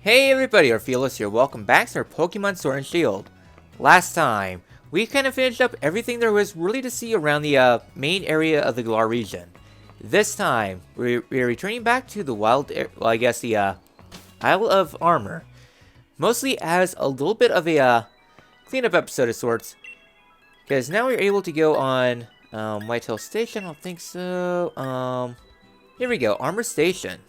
Hey everybody, Orpheolus here. Welcome back to our Pokemon Sword and Shield. Last time, we kind of finished up everything there was really to see around the main area of the Galar region. This time, we're returning back to the Isle of Armor. Mostly as a little bit of a cleanup episode of sorts. Because now we're able to go on Whitetail Station. I don't think so. Here we go, Armor Station.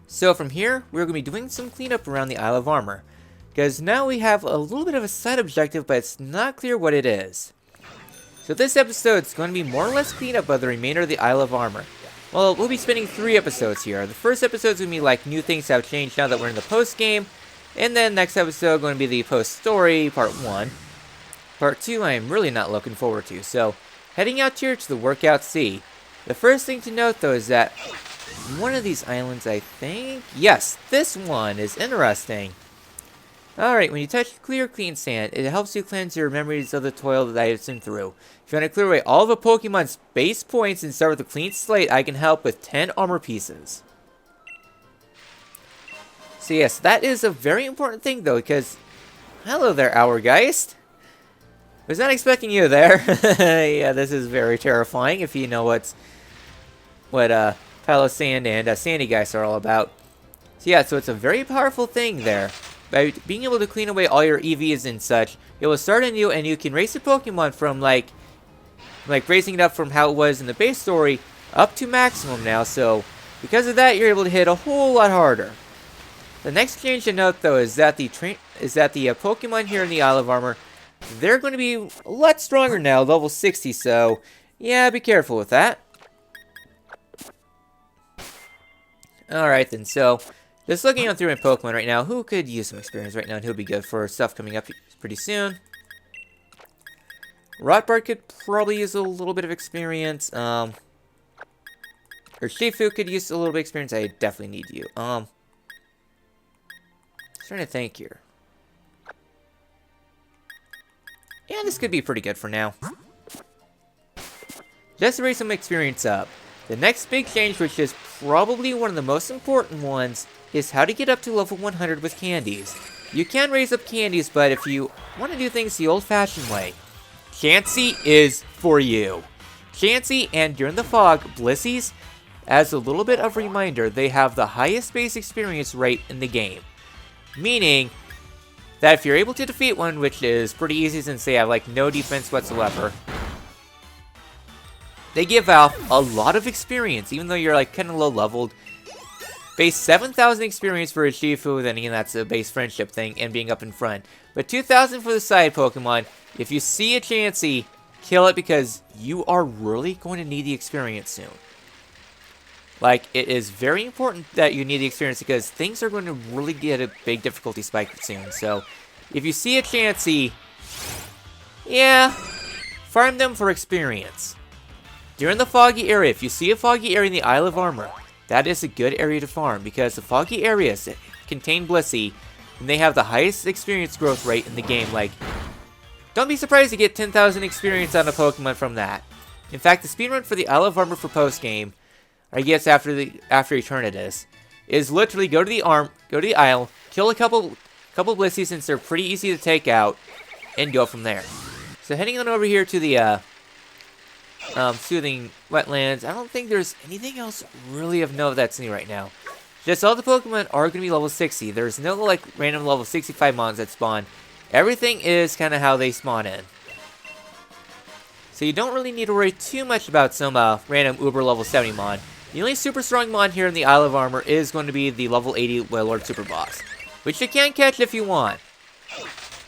So from here, we're going to be doing some cleanup around the Isle of Armor. Because now we have a little bit of a side objective, but it's not clear what it is. So this episode is going to be more or less cleanup of the remainder of the Isle of Armor. Well, we'll be spending 3 episodes here. The first episode is going to be like new things have changed now that we're in the post-game. And then next episode going to be the post-story, part 1. Part 2 I am really not looking forward to. So, heading out here to the Workout Sea. The first thing to note though is that one of these islands, I think... Yes, this one is interesting. Alright, when you touch clear, clean sand, it helps you cleanse your memories of the toil that I have been through. If you want to clear away all of a Pokemon's base points and start with a clean slate, I can help with 10 armor pieces. So yes, that is a very important thing though, because... Hello there, Hourgeist. Was not expecting you there. Yeah, this is very terrifying if you know what Palo Sand and Sandy Geist are all about. So yeah, so it's a very powerful thing there. By being able to clean away all your EVs and such, it will start anew and you can raise a Pokemon from like raising it up from how it was in the base story up to maximum now. So because of that, you're able to hit a whole lot harder. The next change to note though is that the Pokemon here in the Isle of Armor, they're going to be a lot stronger now, level 60. So yeah, be careful with that. Alright then, so, just looking through my Pokemon right now, who could use some experience right now and who'll be good for stuff coming up pretty soon? Rotbart could probably use a little bit of experience, Urshifu could use a little bit of experience. I definitely need you. Just trying to think here. Yeah, this could be pretty good for now. Just to raise some experience up. The next big change, which is probably one of the most important ones, is how to get up to level 100 with candies. You can raise up candies, but if you want to do things the old-fashioned way, Chansey is for you. Chansey and During the Fog, Blissies, as a little bit of a reminder, they have the highest base experience rate in the game. Meaning that if you're able to defeat one, which is pretty easy since they have like no defense whatsoever, they give out a lot of experience, even though you're like kind of low leveled. Base 7,000 experience for Urshifu, then again that's a base friendship thing and being up in front. But 2,000 for the side Pokemon. If you see a Chansey, kill it because you are really going to need the experience soon. Like, it is very important that you need the experience because things are going to really get a big difficulty spike soon. So, if you see a Chansey, yeah, farm them for experience. During the foggy area, if you see a foggy area in the Isle of Armor, that is a good area to farm because the foggy areas contain Blissey and they have the highest experience growth rate in the game. Like, don't be surprised to get 10,000 experience on a Pokemon from that. In fact, the speedrun for the Isle of Armor for post-game, I guess after Eternatus, is literally go to the Isle, kill a couple Blissies since they're pretty easy to take out, and go from there. So heading on over here to the Soothing Wetlands. I don't think there's anything else really of note that's new right now. Just all the Pokemon are going to be level 60. There's no like random level 65 mons that spawn. Everything is kind of how they spawn in. So you don't really need to worry too much about some random Uber level 70 mon. The only super strong mon here in the Isle of Armor is going to be the level 80 Wailord Super Boss, which you can catch if you want.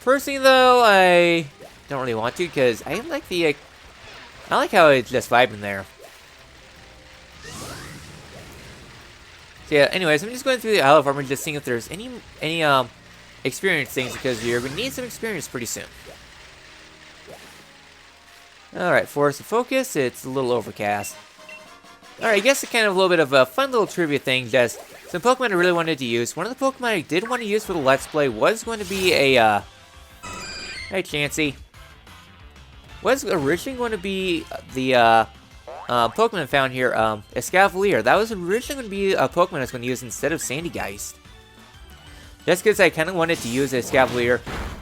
Personally though, I don't really want to because I like how it's just vibing there. So yeah, anyways, I'm just going through the Isle of Armor just seeing if there's any experience things because you're going to need some experience pretty soon. Alright, Forest of Focus, it's a little overcast. Alright, I guess it's kind of a little bit of a fun little trivia thing, just some Pokemon I really wanted to use. One of the Pokemon I did want to use for the Let's Play was going to be a, Hey, Chansey. Was originally going to be the Pokemon found here, Escavalier. That was originally going to be a Pokemon I was going to use instead of Sandygeist. Just because I kind of wanted to use Escavalier.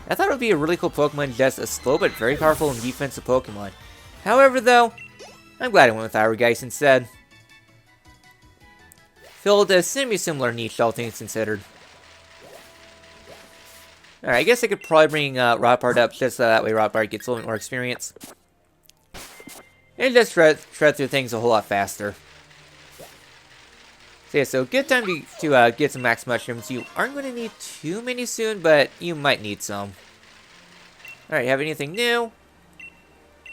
I thought it would be a really cool Pokemon, just a slow but very powerful and defensive Pokemon. However, though, I'm glad I went with Irogeist instead. Filled a semi-similar niche, all things considered. Alright, I guess I could probably bring Rockbard up, just so that way Rockbard gets a little bit more experience. And just shred through things a whole lot faster. So yeah, so good time to get some max mushrooms. You aren't going to need too many soon, but you might need some. Alright, have anything new?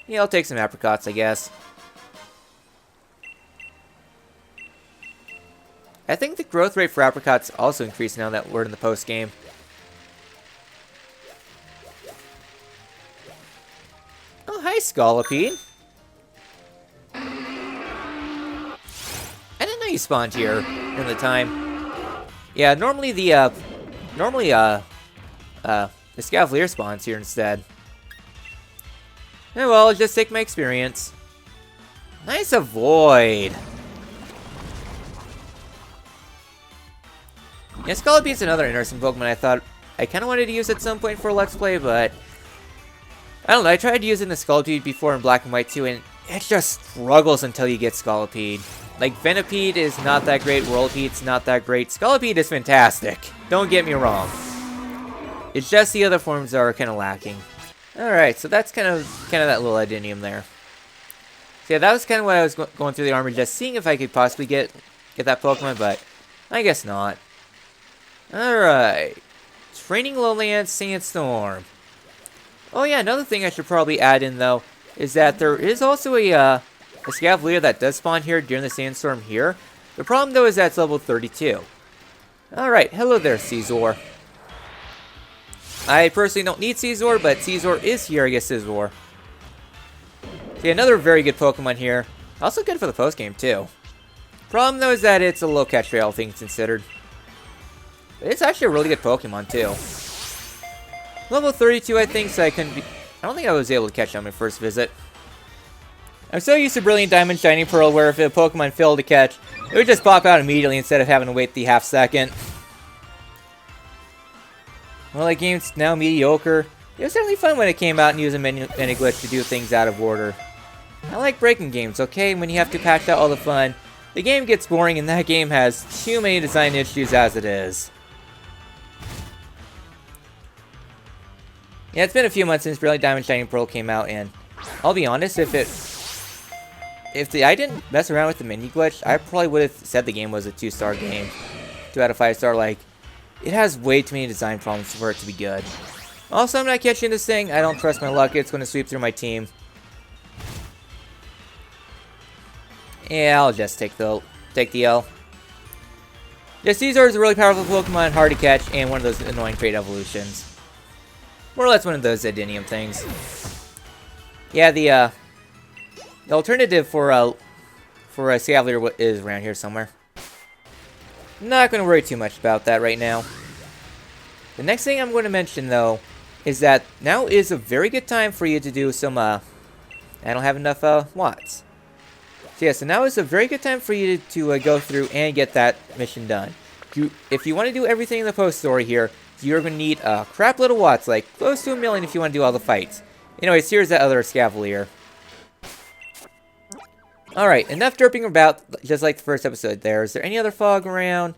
Yeah, I'll take some apricots, I guess. I think the growth rate for apricots also increased now that we're in the post game. Oh, hi, Scolipede. I didn't know you spawned here in the time. Yeah, normally the Scavalier spawns here instead. Oh well, I'll just take my experience. Nice avoid. Yeah, Scolipede's another interesting Pokemon I thought I kind of wanted to use at some point for a Let's Play, but I don't know, I tried using the Scolipede before in Black and White too, and it just struggles until you get Scolipede. Like, Venipede is not that great, Whirlipede's not that great, Scolipede is fantastic, don't get me wrong. It's just the other forms that are kind of lacking. Alright, so that's kind of that little Adenium there. So yeah, that was kind of what I was going through the armor, just seeing if I could possibly get that Pokemon, but I guess not. Alright, Training Lowlands Sandstorm. Oh yeah, another thing I should probably add in though, is that there is also a Scavalier that does spawn here during the Sandstorm here. The problem though is that it's level 32. Alright, hello there, Caesar. I personally don't need Caesar, but Caesar is here, I guess Caesar. See, another very good Pokemon here. Also good for the post game too. Problem though is that it's a low catch rate, all things considered. But it's actually a really good Pokemon too. Level 32, I think, so I don't think I was able to catch on my first visit. I'm so used to Brilliant Diamond, Shining Pearl, where if a Pokemon failed to catch, it would just pop out immediately instead of having to wait the half second. Well, that game's now mediocre. It was certainly fun when it came out and used a menu glitch to do things out of order. I like breaking games, okay? When you have to patch out all the fun, the game gets boring and that game has too many design issues as it is. Yeah, it's been a few months since Brilliant Diamond Shining Pearl came out, and I'll be honest, if I didn't mess around with the menu glitch, I probably would have said the game was a 2-star game. 2 out of 5 star, like, it has way too many design problems for it to be good. Also, I'm not catching this thing. I don't trust my luck. It's going to sweep through my team. Yeah, I'll just take the L. Yeah, Caesar is a really powerful Pokemon, hard to catch, and one of those annoying trait evolutions. More or less one of those Adenium things. Yeah, the alternative for a Scavalier is around here somewhere. Not going to worry too much about that right now. The next thing I'm going to mention, though, is that now is a very good time for you to do some, I don't have enough, watts. So yeah, so now is a very good time for you to go through and get that mission done. If you want to do everything in the post story here, you're going to need a crap load of watts, like close to 1 million if you want to do all the fights. Anyways, here's that other Scavalier. Alright, enough derping about, just like the first episode there. Is there any other fog around?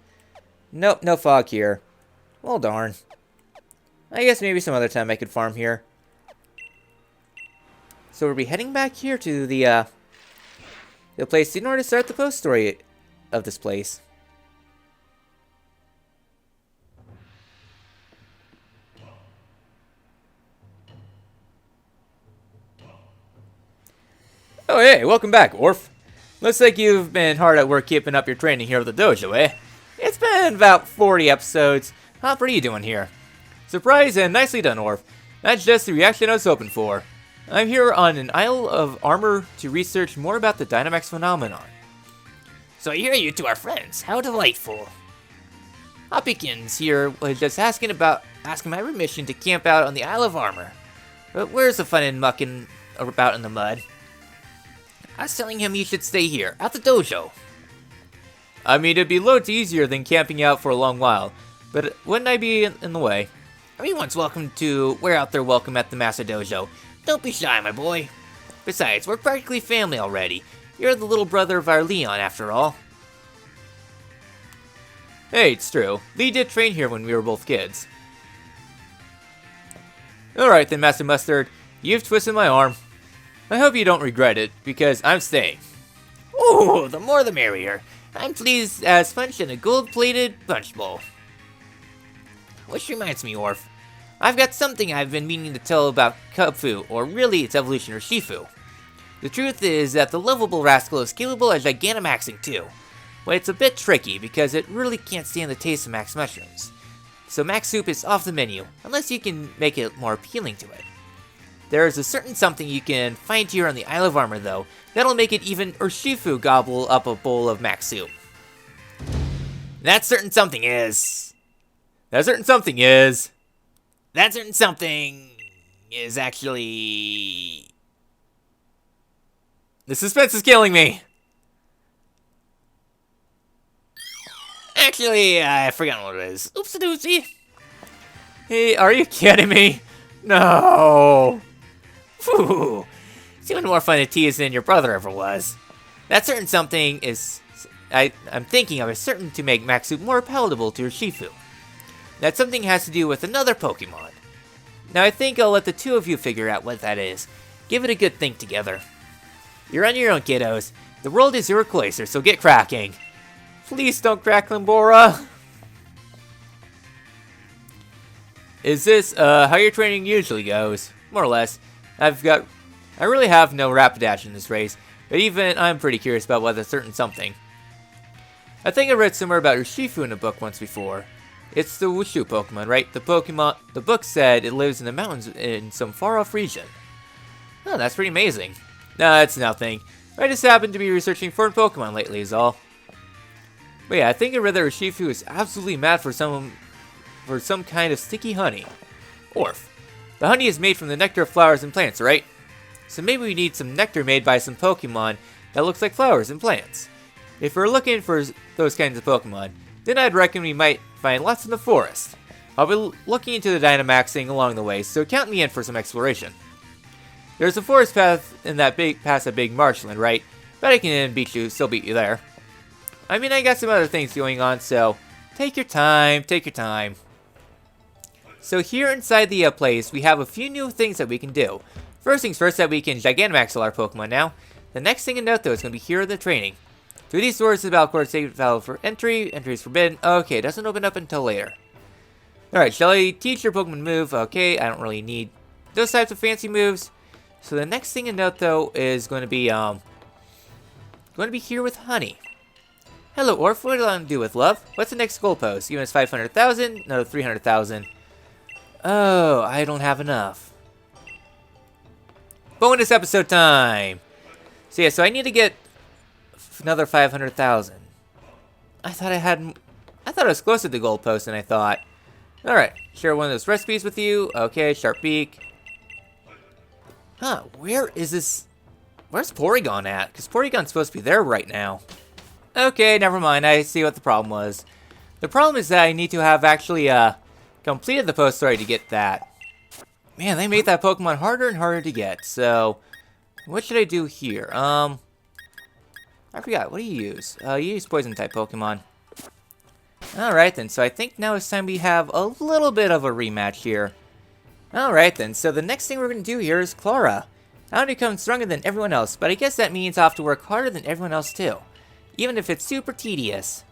Nope, no fog here. Well, darn. I guess maybe some other time I could farm here. So we'll be heading back here to the place in order to start the post story of this place. Oh hey, welcome back, Orph. Looks like you've been hard at work keeping up your training here at the dojo, eh? It's been about 40 episodes. How are you doing here? Surprise and nicely done, Orph. That's just the reaction I was hoping for. I'm here on an Isle of Armor to research more about the Dynamax phenomenon. So I hear you two are friends. How delightful. Hoppykins here was just asking my permission to camp out on the Isle of Armor. But where's the fun in mucking about in the mud? I was telling him he should stay here, at the dojo. I mean, it'd be loads easier than camping out for a long while, but wouldn't I be in the way? Everyone's welcome to wear out their welcome at the Massa Dojo. Don't be shy, my boy. Besides, we're practically family already. You're the little brother of our Leon, after all. Hey, it's true. Lee did train here when we were both kids. Alright then, Master Mustard. You've twisted my arm. I hope you don't regret it, because I'm staying. Ooh, the more the merrier. I'm pleased as punch in a gold-plated punch bowl. Which reminds me, Orph. I've got something I've been meaning to tell about Kubfu, or really its evolution Urshifu. The truth is that the lovable rascal is capable of Gigantamaxing too. But it's a bit tricky because it really can't stand the taste of max mushrooms. So max soup is off the menu, unless you can make it more appealing to it. There is a certain something you can find here on the Isle of Armor though, that'll make it even Urshifu gobble up a bowl of max soup. That certain something is... That certain something is... That certain something is actually... The suspense is killing me! Actually, I forgot what it is. Oopsie-doopsie. Hey, are you kidding me? No! Phew. It's even more fun to tease than your brother ever was. That certain something is... I'm thinking of is certain to make max soup more palatable to Urshifu. That something has to do with another Pokemon. Now I think I'll let the two of you figure out what that is. Give it a good think together. You're on your own, kiddos. The world is your oyster, so get cracking. Please don't crack, Limbora. Is this how your training usually goes? More or less. I really have no Rapidash in this race, but even I'm pretty curious about what a certain something. I think I read somewhere about Urshifu in a book once before. It's the Wushu Pokemon, right? The book said it lives in the mountains in some far-off region. Oh, that's pretty amazing. Nah, it's nothing. I just happened to be researching foreign Pokemon lately is all. But yeah, I think I read that Urshifu is absolutely mad for some kind of sticky honey. Orph. The honey is made from the nectar of flowers and plants, right? So maybe we need some nectar made by some Pokemon that looks like flowers and plants. If we're looking for those kinds of Pokemon, then I'd reckon we might find lots in the forest. I'll be looking into the Dynamaxing along the way, so count me in for some exploration. There's a forest path in that past that big marshland, right? Bet I can still beat you there. I mean, I got some other things going on, so take your time, take your time. So here inside the place, we have a few new things that we can do. First things first, that we can Gigantamax all our Pokemon now. The next thing to note though is going to be here in the training. Through these doors is about course save valid for entry. Entry is forbidden. Okay, it doesn't open up until later. Alright, shall I teach your Pokemon move? Okay, I don't really need those types of fancy moves. So the next thing to note though is going to be here with Honey. Hello Orph, what do you want to do with love? What's the next goalpost? You want 500,000? No, 300,000. Oh, I don't have enough. Bonus episode time! So yeah, so I need to get another 500,000. I thought I was closer to the goalpost than I thought. Alright, share one of those recipes with you. Okay, sharp beak. Huh, where is this? Where's Porygon at? Because Porygon's supposed to be there right now. Okay, never mind. I see what the problem was. The problem is that I need to have actually completed the post story to get that. Man, they made that Pokemon harder and harder to get. So, what should I do here? I forgot. What do you use? You use Poison-type Pokemon. Alright then, so I think now it's time we have a little bit of a rematch here. Alright then, so the next thing we're going to do here is Clara. I want to become stronger than everyone else, but I guess that means I'll have to work harder than everyone else too. Even if it's super tedious.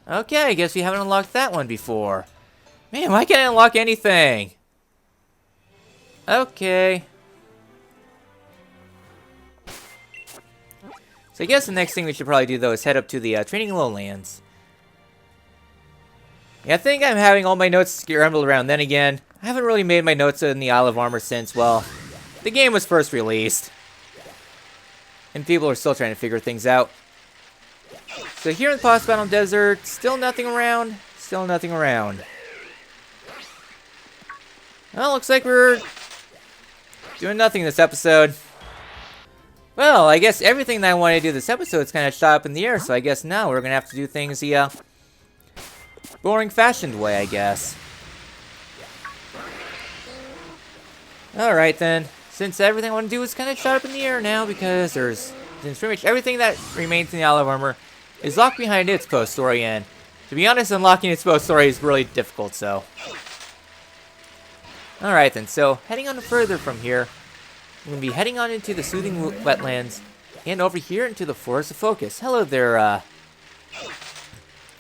Okay, I guess we haven't unlocked that one before. Man, why can't I unlock anything? Okay. So I guess the next thing we should probably do though is head up to the training Lowlands. Yeah, I think I'm having all my notes scrambled around. Then again, I haven't really made my notes in the Isle of Armor since, well, the game was first released. And people are still trying to figure things out. So here in the Boss Battle Desert, still nothing around. Still nothing around. Well, looks like we're doing nothing this episode. Well, I guess everything that I wanted to do this episode is kind of shot up in the air, so I guess now we're going to have to do things the boring fashioned way, I guess. Alright then, since everything I want to do is kind of shot up in the air now, because since pretty much everything that remains in the olive armor is locked behind its post story, and to be honest, unlocking its post story is really difficult, so. Alright then, so heading on further from here, we're going to be heading on into the soothing wetlands, and over here into the forest of focus. Hello there,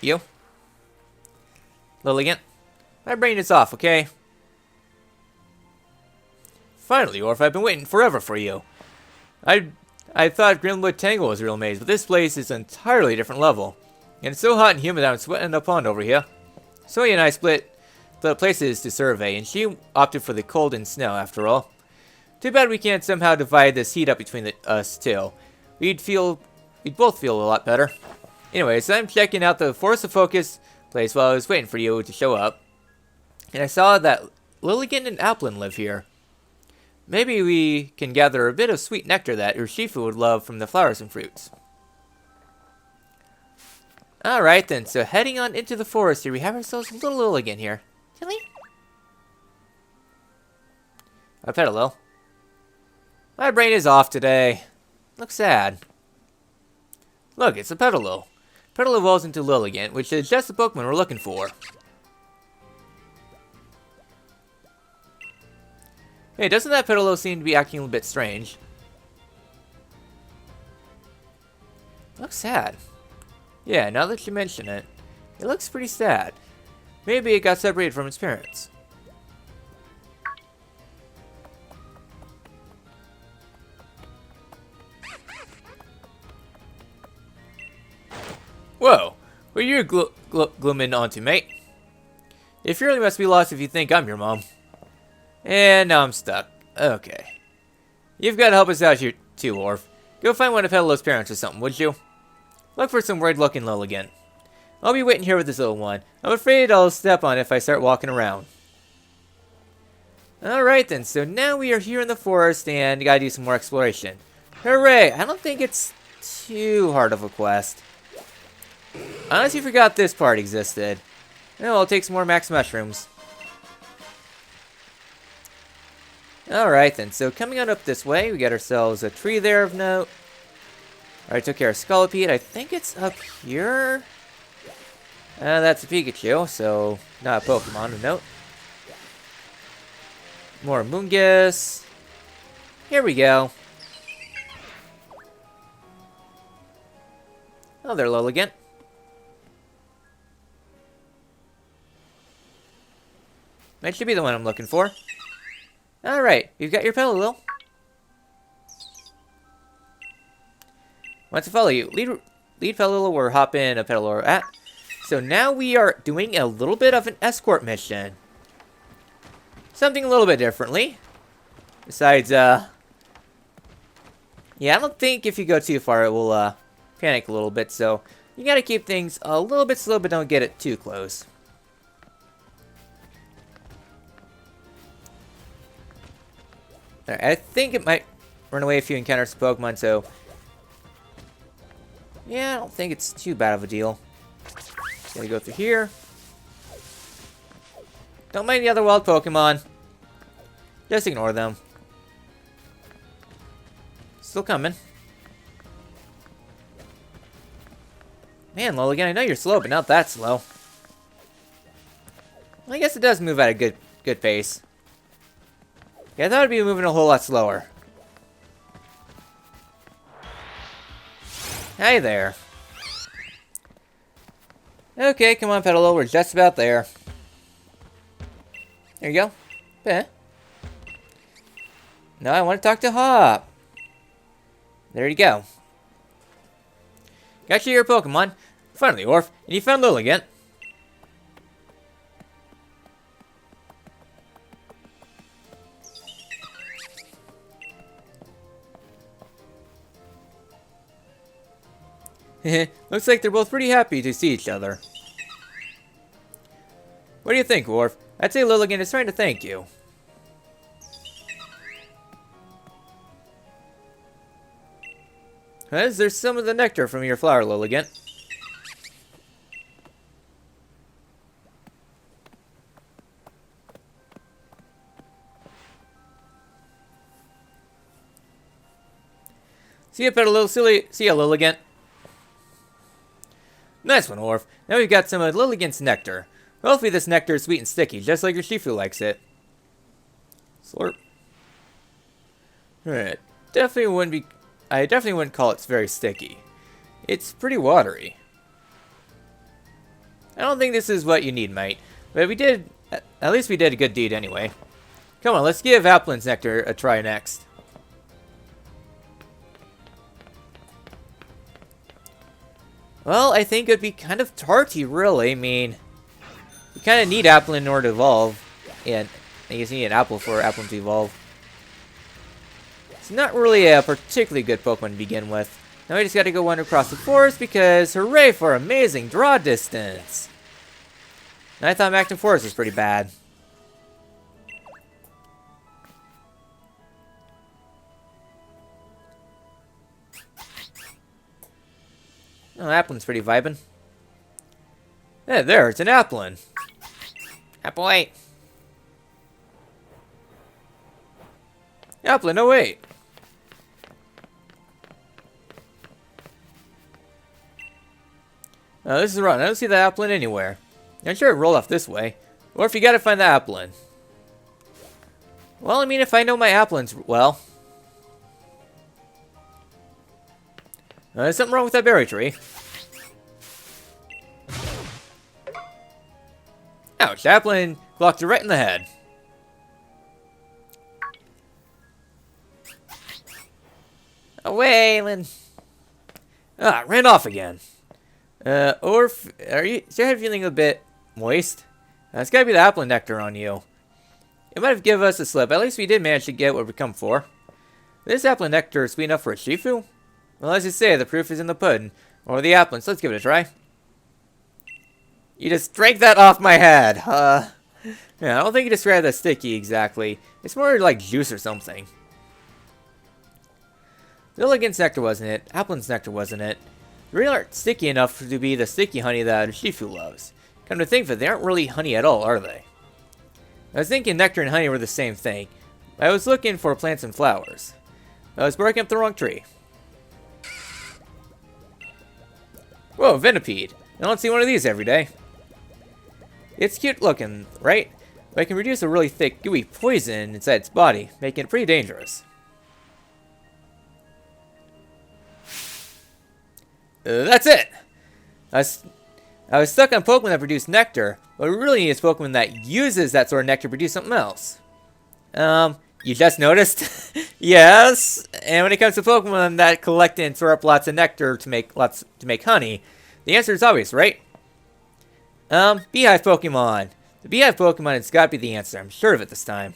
you. Lilligant. My brain is off, okay? Finally, Orph, I've been waiting forever for you. I thought Grimwood Tangle was a real maze, but this place is an entirely different level. And it's so hot and humid that I'm sweating a pond over here. Zoe and I split the places to survey, and she opted for the cold and snow after all. Too bad we can't somehow divide this heat up between us two. We'd both feel a lot better. Anyways, I'm checking out the Forest of Focus place while I was waiting for you to show up. And I saw that Lilligant and Applin live here. Maybe we can gather a bit of sweet nectar that Urshifu would love from the flowers and fruits. Alright then, so heading on into the forest here, we have ourselves a little Lilligant here. Tilly? A Petalil. My brain is off today. Looks sad. Look, it's a Petalil. Petalil evolves into Lilligant, which is just the Pokemon we're looking for. Hey, doesn't that Petalil seem to be acting a bit strange? Looks sad. Yeah, now that you mention it, it looks pretty sad. Maybe it got separated from its parents. Whoa, what are you glooming onto, mate? You surely must be lost if you think I'm your mom. And now I'm stuck. Okay. You've got to help us out here too, Orph. Go find one of Petalil's parents or something, would you? Look for some worried-looking Lilligant. I'll be waiting here with this little one. I'm afraid I'll step on it if I start walking around. Alright then, so now we are here in the forest and gotta do some more exploration. Hooray! I don't think it's too hard of a quest. I honestly forgot this part existed. Oh, I'll take some more max mushrooms. Alright then, so coming on up this way, we got ourselves a tree there of note. Alright, took care of Scolipede. I think it's up here. That's a Pikachu, so not a Pokemon of note. More Moongus. Here we go. Oh, there, Lilligant. That should be the one I'm looking for. Alright, you've got your Petalil. Want to follow you. Lead Petalil or hop in a Petalil at. So now we are doing a little bit of an escort mission. Something a little bit differently. Besides, yeah, I don't think if you go too far it will, panic a little bit. So you gotta keep things a little bit slow, but don't get it too close. Alright, I think it might run away if you encounter some Pokemon, so yeah, I don't think it's too bad of a deal. Gotta go through here. Don't mind the other wild Pokemon. Just ignore them. Still coming. Man, Lilligant, I know you're slow, but not that slow. Well, I guess it does move at a good pace. Yeah, I thought it'd be moving a whole lot slower. Hi there. Okay, come on, Petalil, we're just about there. There you go. Eh. Now I want to talk to Hop. There you go. Got you your Pokemon. Finally, Orph, and you found Lilligant. Looks like they're both pretty happy to see each other. What do you think, Orph? I'd say Lilligant is trying to thank you. There's some of the nectar from your flower, Lilligant. See ya, Petalil. See ya, Lilligant. Nice one, Orph. Now we've got some of Lilligant's nectar. Hopefully this nectar is sweet and sticky, just like Urshifu likes it. Slurp. Alright. I definitely wouldn't call it very sticky. It's pretty watery. I don't think this is what you need, mate. But at least we did a good deed anyway. Come on, let's give Applin's nectar a try next. Well, I think it'd be kind of tarty, really. I mean, you kind of need Applin in order to evolve. And you just need an apple for Applin to evolve. It's not really a particularly good Pokemon to begin with. Now we just gotta go wander across the forest because hooray for amazing draw distance! And I thought Macton Forest was pretty bad. Oh, Applin's pretty vibin'. Yeah, there, it's an Applin. Apple 8. Applin, no wait. This is wrong. I don't see the Applin anywhere. I'm sure it rolled off this way. Or if you gotta find the Applin. Well, I mean, if I know my Applins well. There's something wrong with that berry tree. Ouch, Applin blocked it right in the head. Away, Lynn. Ah, ran off again. Orph, is your head feeling a bit moist? It's gotta be the Applin nectar on you. It might have given us a slip. At least we did manage to get what we come for. This Applin nectar is sweet enough for a Urshifu? Well, as you say, the proof is in the pudding. Or the Applin, so let's give it a try. You just drank that off my head. Yeah, I don't think you described that sticky exactly. It's more like juice or something. Lilligant's nectar wasn't it. Applin's nectar wasn't it. They really aren't sticky enough to be the sticky honey that Urshifu loves. Come to think of it, they aren't really honey at all, are they? I was thinking nectar and honey were the same thing. I was looking for plants and flowers. I was barking up the wrong tree. Whoa, Venipede. I don't see one of these every day. It's cute looking, right? But it can produce a really thick, gooey poison inside its body, making it pretty dangerous. That's it! I was stuck on Pokemon that produce nectar, but we really need a Pokemon that uses that sort of nectar to produce something else. You just noticed? Yes! And when it comes to Pokemon that collect and store up lots of nectar to make honey, the answer is obvious, right? Beehive Pokemon. The Beehive Pokemon has got to be the answer. I'm sure of it this time.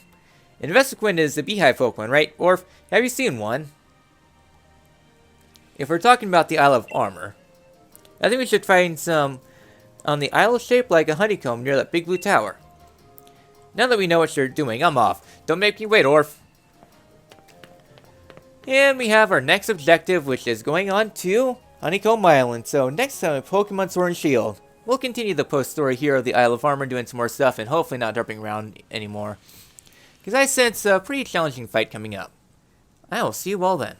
Investiquin is the Beehive Pokemon, right? Or have you seen one? If we're talking about the Isle of Armor, I think we should find some on the isle shaped like a honeycomb near that big blue tower. Now that we know what you're doing, I'm off. Don't make me wait, Orph. And we have our next objective, which is going on to Honeycomb Island. So next time in Pokemon Sword and Shield, we'll continue the post-story here of the Isle of Armor, doing some more stuff, and hopefully not jumping around anymore. Because I sense a pretty challenging fight coming up. I will see you all then.